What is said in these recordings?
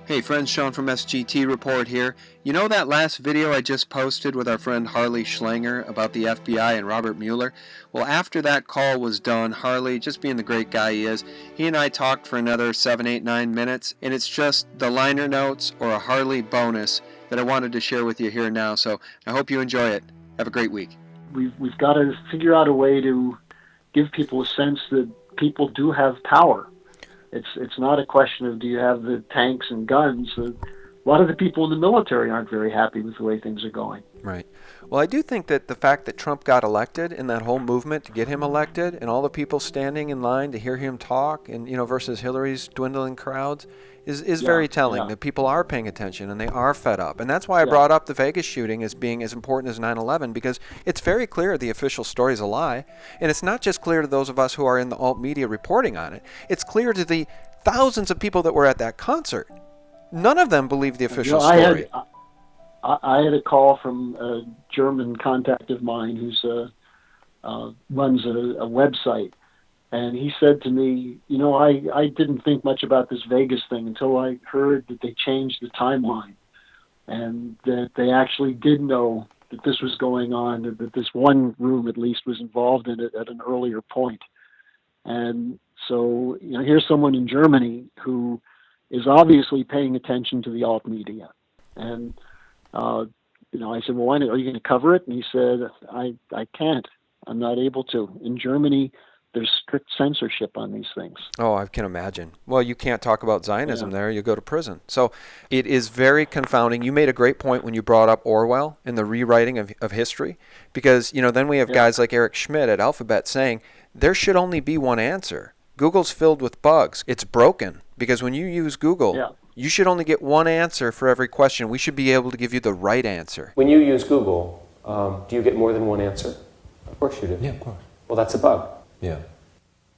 Hey friends, Sean from SGT Report here. You know that last video I just posted with our friend Harley Schlanger about the FBI and Robert Mueller? Well, after that call was done, Harley, just being the great guy he is, he and I talked for another 7, 8, 9 minutes, and it's just the liner notes or a Harley bonus that I wanted to share with you here now, so I hope you enjoy it. Have a great week. We've got to figure out a way to give people a sense that people do have power. It's not a question of do you have the tanks and guns. A lot of the people in the military aren't very happy with the way things are going. Right. Well, I do think that the fact that Trump got elected and that whole movement to get him elected and all the people standing in line to hear him talk and, versus Hillary's dwindling crowds is very telling that people are paying attention and they are fed up. And that's why I brought up the Vegas shooting as being as important as 9/11, because it's very clear the official story is a lie. And it's not just clear to those of us who are in the alt media reporting on it. It's clear to the thousands of people that were at that concert. None of them believe the official story. I had a call from a German contact of mine who's runs a website, and he said to me, I didn't think much about this Vegas thing until I heard that they changed the timeline, and that they actually did know that this was going on, that this one room at least was involved in it at an earlier point. And so, here's someone in Germany who is obviously paying attention to the alt media. And I said, well, why not? Are you going to cover it? And he said, I can't. I'm not able to. In Germany, there's strict censorship on these things. Oh, I can imagine. Well, you can't talk about Zionism there. You go to prison. So it is very confounding. You made a great point when you brought up Orwell and the rewriting of history, because, then we have guys like Eric Schmidt at Alphabet saying there should only be one answer. Google's filled with bugs. It's broken because when you use Google, you should only get one answer for every question. We should be able to give you the right answer. When you use Google, do you get more than one answer? Of course you do. Yeah, of course. Well, that's a bug. Yeah.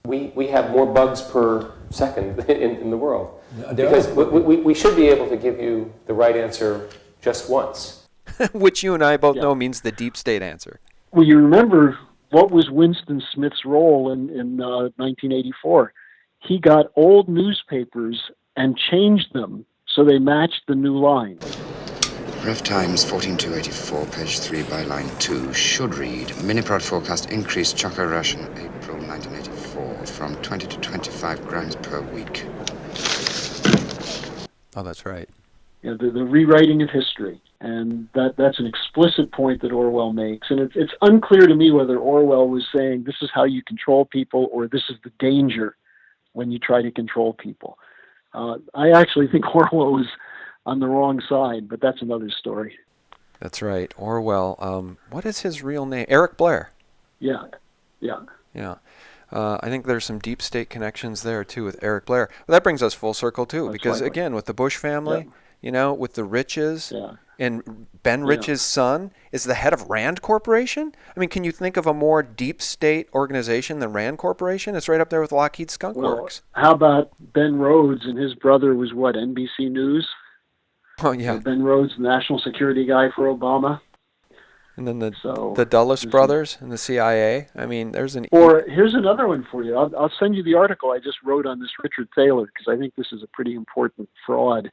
We have more bugs per second in the world. Because we should be able to give you the right answer just once. Which you and I both know means the deep state answer. Well, you remember what was Winston Smith's role in 1984? He got old newspapers and changed them so they matched the new line. Ref Times 14284, page 3 by line 2, should read, Miniprod forecast increased chocolate rush in April 1984 from 20 to 25 grams per week. Oh, that's right. The rewriting of history. And that's an explicit point that Orwell makes. And it's unclear to me whether Orwell was saying this is how you control people or this is the danger when you try to control people. I actually think Orwell was on the wrong side, but that's another story. That's right. Orwell. What is his real name? Eric Blair. Yeah. I think there's some deep state connections there, too, with Eric Blair. Well, that brings us full circle, too, That's because, likely. Again, with the Bush family, with the Riches, and Ben Rich's son is the head of Rand Corporation. I mean, can you think of a more deep state organization than Rand Corporation? It's right up there with Lockheed Skunk Works. How about Ben Rhodes and his brother was what, NBC News? Oh, yeah. Ben Rhodes, the national security guy for Obama. And then the Dulles brothers and the CIA. I mean, there's an... Or here's another one for you. I'll send you the article I just wrote on this Richard Thaler, because I think this is a pretty important fraud.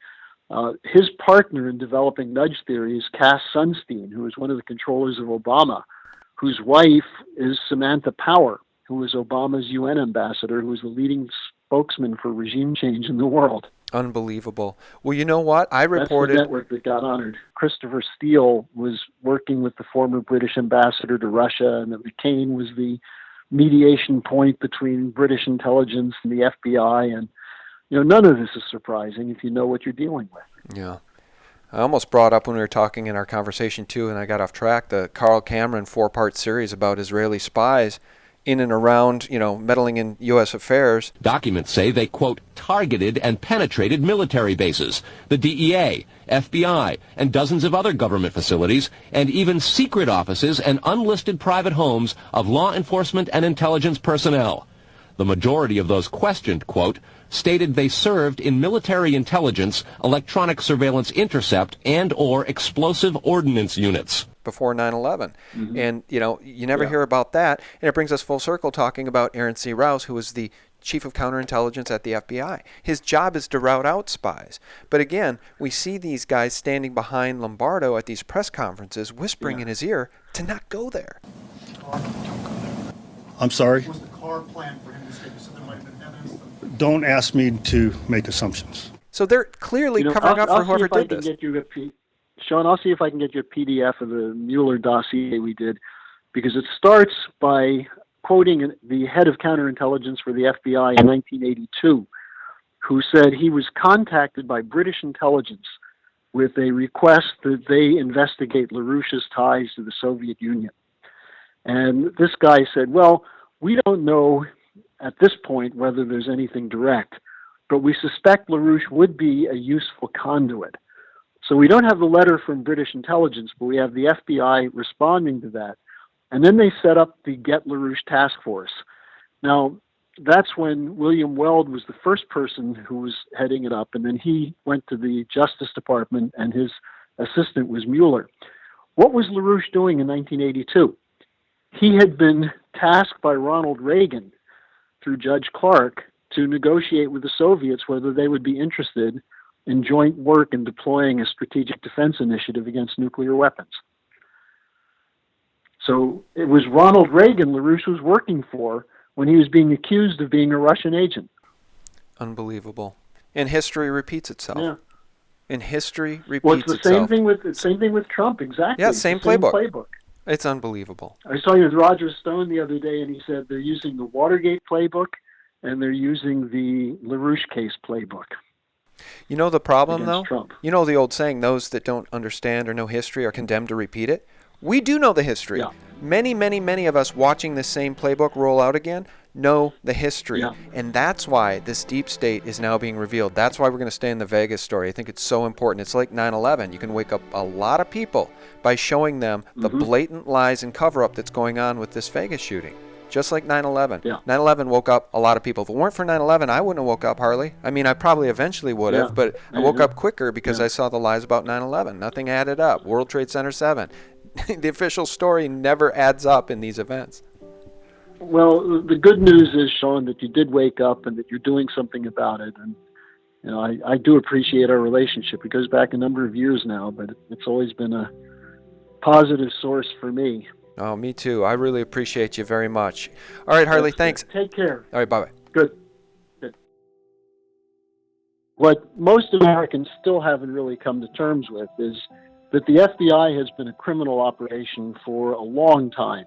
His partner in developing nudge theory is Cass Sunstein, who is one of the controllers of Obama, whose wife is Samantha Power, who is Obama's UN ambassador, who is the leading spokesman for regime change in the world. Unbelievable. Well, you know what? I reported... That's the network that got honored. Christopher Steele was working with the former British ambassador to Russia, and that McCain was the mediation point between British intelligence and the FBI, and none of this is surprising if you know what you're dealing with. Yeah. I almost brought up when we were talking in our conversation, too, and I got off track, the Carl Cameron 4-part series about Israeli spies in and around, meddling in U.S. affairs. Documents say they, quote, targeted and penetrated military bases, the DEA, FBI, and dozens of other government facilities, and even secret offices and unlisted private homes of law enforcement and intelligence personnel. The majority of those questioned, quote, stated they served in military intelligence, electronic surveillance intercept, and or explosive ordnance units. Before 9/11. And, you never hear about that. And it brings us full circle talking about Aaron C. Rouse, who was the chief of counterintelligence at the FBI. His job is to rout out spies. But again, we see these guys standing behind Lombardo at these press conferences, whispering in his ear to not go there. I'm sorry? Was the car planned for him to escape? So there might have been evidence that... Don't ask me to make assumptions. So they're clearly covering up for whoever did this. Sean, I'll see if I can get you a PDF of the Mueller dossier we did, because it starts by quoting the head of counterintelligence for the FBI in 1982, who said he was contacted by British intelligence with a request that they investigate LaRouche's ties to the Soviet Union. And this guy said, well, we don't know at this point whether there's anything direct, but we suspect LaRouche would be a useful conduit. So we don't have the letter from British intelligence, but we have the FBI responding to that. And then they set up the Get LaRouche Task Force. Now, that's when William Weld was the first person who was heading it up, and then he went to the Justice Department, and his assistant was Mueller. What was LaRouche doing in 1982? He had been tasked by Ronald Reagan through Judge Clark to negotiate with the Soviets whether they would be interested in joint work in deploying a strategic defense initiative against nuclear weapons. So it was Ronald Reagan LaRouche was working for when he was being accused of being a Russian agent. Unbelievable. And history repeats itself. Yeah. And history repeats Well, it's the itself. same thing with Trump, exactly. Yeah, It's same the playbook. It's unbelievable. I was talking with Roger Stone the other day, and he said they're using the Watergate playbook and they're using the LaRouche case playbook. You know the problem, though? Trump. You know the old saying, those that don't understand or know history are condemned to repeat it? We do know the history. Yeah. Many, many, many of us watching this same playbook roll out again know the history. Yeah. And that's why this deep state is now being revealed. That's why we're going to stay in the Vegas story. I think it's so important. It's like 9/11. You can wake up a lot of people by showing them the blatant lies and cover-up that's going on with this Vegas shooting. Just like 9/11. Yeah. 9/11 woke up a lot of people. If it weren't for 9/11, I wouldn't have woke up, Harley. I mean, I probably eventually would have, but I woke up quicker because I saw the lies about 9/11. Nothing added up. World Trade Center 7. The official story never adds up in these events. Well, the good news is, Sean, that you did wake up and that you're doing something about it. And you know, I do appreciate our relationship. It goes back a number of years now, but it's always been a positive source for me. Oh, me too. I really appreciate you very much. All right, Harley, thanks. Take care. All right, bye-bye. Good. What most Americans still haven't really come to terms with is that the FBI has been a criminal operation for a long time.